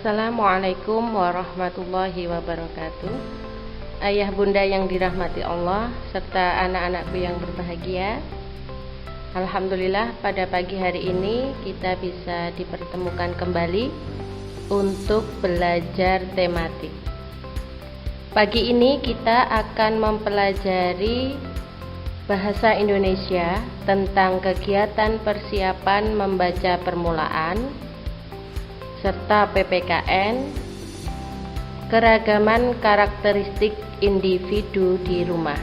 Assalamualaikum warahmatullahi wabarakatuh. Ayah bunda yang dirahmati Allah serta anak-anakku yang berbahagia, alhamdulillah pada pagi hari ini kita bisa dipertemukan kembali untuk belajar tematik. Pagi ini kita akan mempelajari bahasa Indonesia tentang kegiatan persiapan membaca permulaan serta PPKN, keragaman karakteristik individu di rumah.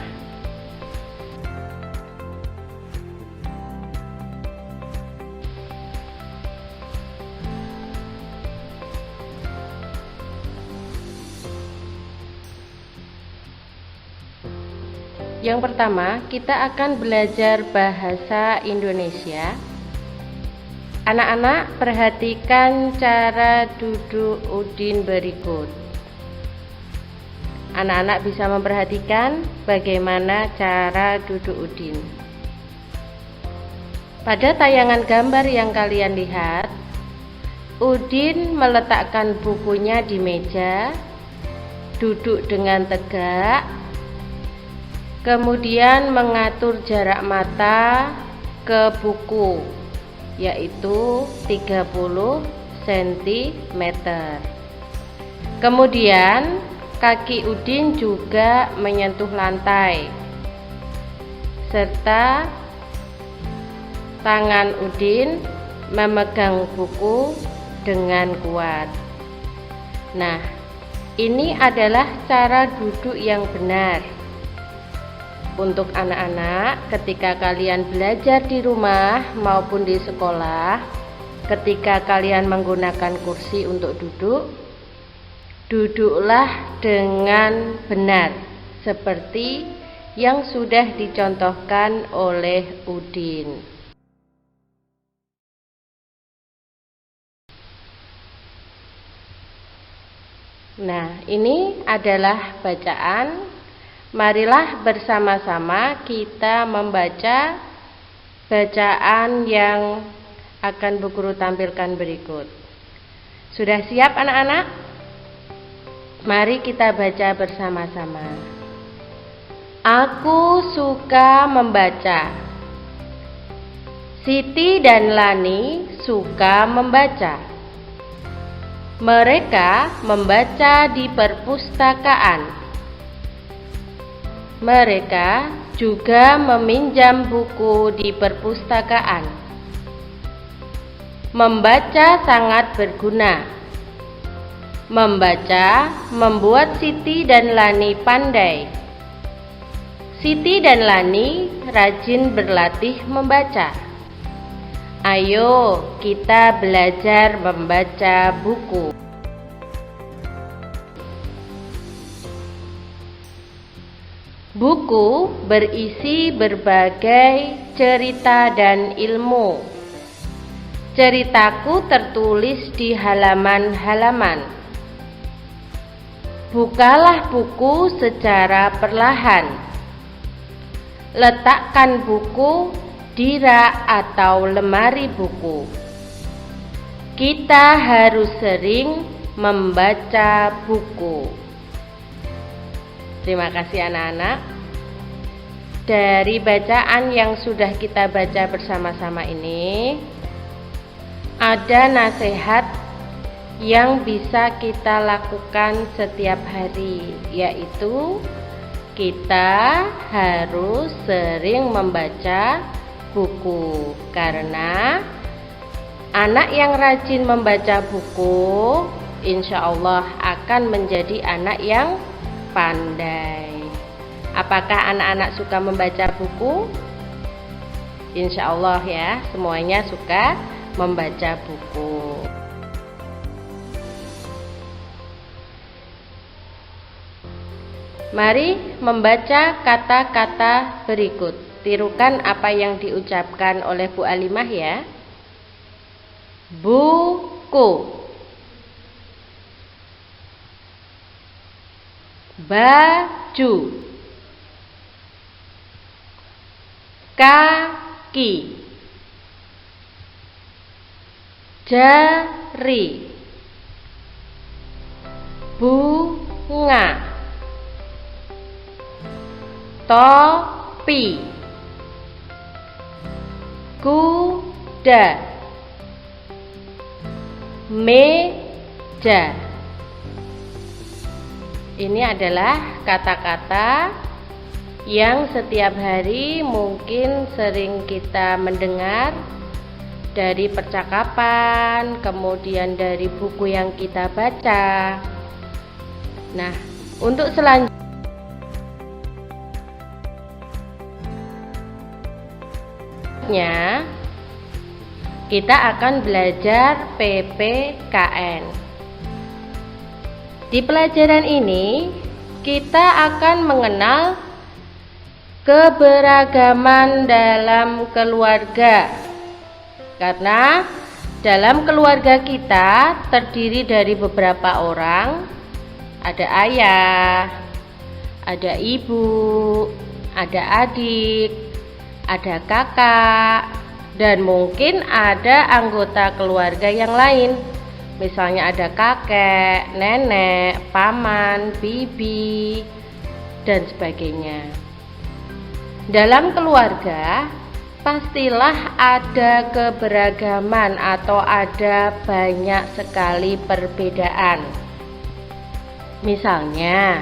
Yang pertama, kita akan belajar bahasa Indonesia. Anak-anak, perhatikan cara duduk Udin berikut. Anak-anak bisa memperhatikan bagaimana cara duduk Udin. Pada tayangan gambar yang kalian lihat, Udin meletakkan bukunya di meja, duduk dengan tegak, kemudian mengatur jarak mata ke buku, yaitu 30 cm. Kemudian kaki Udin juga menyentuh lantai, serta tangan Udin memegang buku dengan kuat. Nah, ini adalah cara duduk yang benar. Untuk anak-anak, ketika kalian belajar di rumah maupun di sekolah, ketika kalian menggunakan kursi untuk duduk, duduklah dengan benar seperti yang sudah dicontohkan oleh Udin. Nah, ini adalah bacaan. Marilah bersama-sama kita membaca bacaan yang akan Bu Guru tampilkan berikut. Sudah siap anak-anak? Mari kita baca bersama-sama. Aku suka membaca. Siti dan Lani suka membaca. Mereka membaca di perpustakaan. Mereka juga meminjam buku di perpustakaan. Membaca sangat berguna. Membaca membuat Siti dan Lani pandai. Siti dan Lani rajin berlatih membaca. Ayo kita belajar membaca buku. Buku berisi berbagai cerita dan ilmu. Ceritaku tertulis di halaman-halaman. Bukalah buku secara perlahan. Letakkan buku di rak atau lemari buku. Kita harus sering membaca buku. Terima kasih anak-anak. Dari bacaan yang sudah kita baca bersama-sama ini, ada nasihat yang bisa kita lakukan setiap hari, yaitu kita harus sering membaca buku. Karena anak yang rajin membaca buku, insya Allah akan menjadi anak yang pandai. Apakah anak-anak suka membaca buku? Insya Allah ya, semuanya suka membaca buku. Mari membaca kata-kata berikut. Tirukan apa yang diucapkan oleh Bu Alimah ya. Buku, baju, kaki, jari, bunga, topi, kuda, meja. Ini adalah kata-kata yang setiap hari mungkin sering kita mendengar dari percakapan, kemudian dari buku yang kita baca. Nah, untuk selanjutnya kita akan belajar PPKN. Di pelajaran ini kita akan mengenal keberagaman dalam keluarga. Karena dalam keluarga kita terdiri dari beberapa orang. Ada ayah, ada ibu, ada adik, ada kakak, dan mungkin ada anggota keluarga yang lain. Misalnya ada kakek, nenek, paman, bibi, dan sebagainya. Dalam keluarga pastilah ada keberagaman atau ada banyak sekali perbedaan. Misalnya,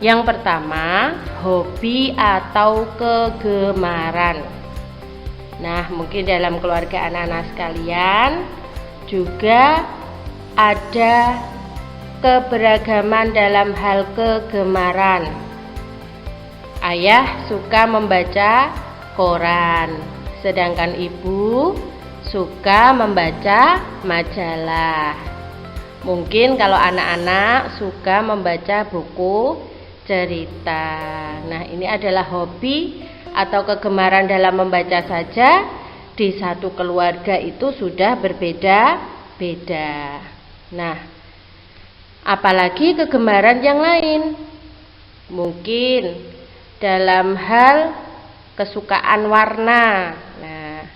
yang pertama, hobi atau kegemaran. Nah, mungkin dalam keluarga anak-anak sekalian juga ada keberagaman dalam hal kegemaran. Ayah suka membaca koran, sedangkan ibu suka membaca majalah. Mungkin kalau anak-anak suka membaca buku cerita. Nah, ini adalah hobi atau kegemaran dalam membaca saja di satu keluarga itu sudah berbeda-beda. Nah, apalagi kegemaran yang lain. Mungkin dalam hal kesukaan warna. Nah,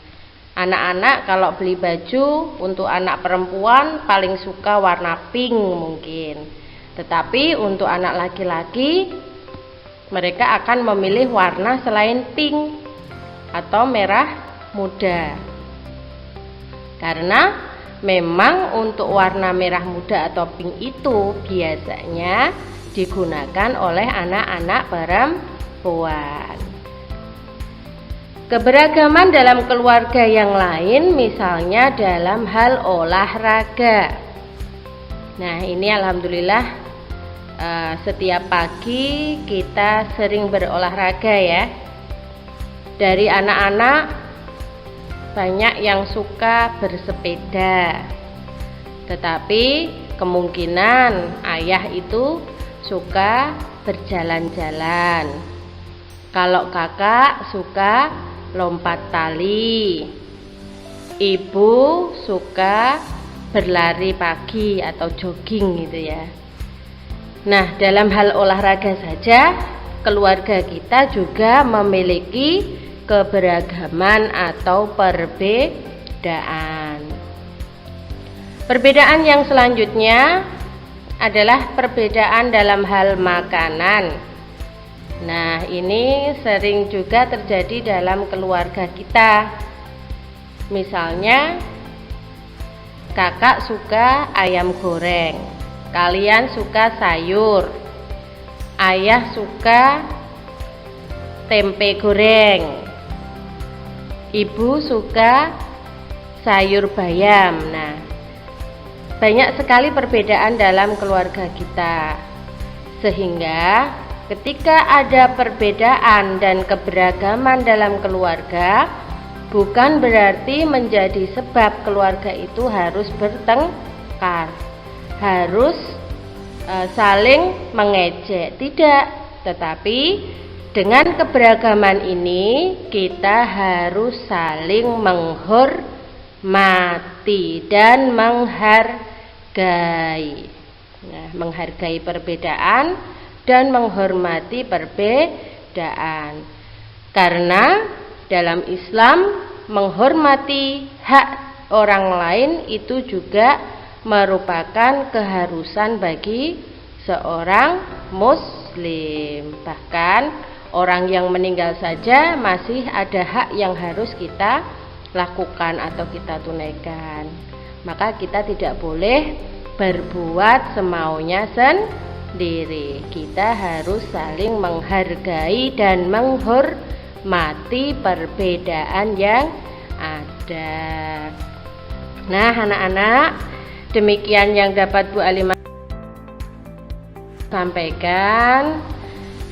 anak-anak kalau beli baju untuk anak perempuan paling suka warna pink mungkin. Tetapi untuk anak laki-laki mereka akan memilih warna selain pink atau merah muda. Karena memang untuk warna merah muda atau pink itu biasanya digunakan oleh anak-anak perempuan. Keberagaman dalam keluarga yang lain misalnya dalam hal olahraga. Nah, ini alhamdulillah setiap pagi kita sering berolahraga ya. Dari anak-anak banyak yang suka bersepeda, tetapi kemungkinan ayah itu suka berjalan-jalan. Kalau kakak suka lompat tali, ibu suka berlari pagi atau jogging gitu ya. Nah, dalam hal olahraga saja keluarga kita juga memiliki keberagaman atau perbedaan. Perbedaan yang selanjutnya adalah perbedaan dalam hal makanan. Nah, ini sering juga terjadi dalam keluarga kita. Misalnya, kakak suka ayam goreng, kalian suka sayur, ayah suka tempe goreng, ibu suka sayur bayam. Nah, banyak sekali perbedaan dalam keluarga kita. Sehingga ketika ada perbedaan dan keberagaman dalam keluarga, bukan berarti menjadi sebab keluarga itu harus bertengkar, harus saling mengejek. Tidak, tetapi dengan keberagaman ini kita harus saling menghormati dan menghargai. Nah, menghargai perbedaan dan menghormati perbedaan. Karena dalam Islam menghormati hak orang lain itu juga merupakan keharusan bagi seorang muslim. Bahkan orang yang meninggal saja masih ada hak yang harus kita lakukan atau kita tunaikan. Maka kita tidak boleh berbuat semaunya sendiri. Kita harus saling menghargai dan menghormati perbedaan yang ada. Nah, anak-anak, demikian yang dapat Bu Alimah sampaikan.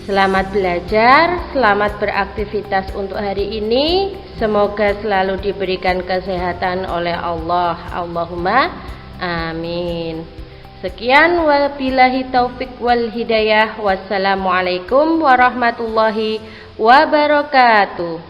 Selamat belajar, selamat beraktivitas untuk hari ini. Semoga selalu diberikan kesehatan oleh Allah. Allahumma amin. Sekian, wabillahi taufik wal hidayah. Wassalamualaikum warahmatullahi wabarakatuh.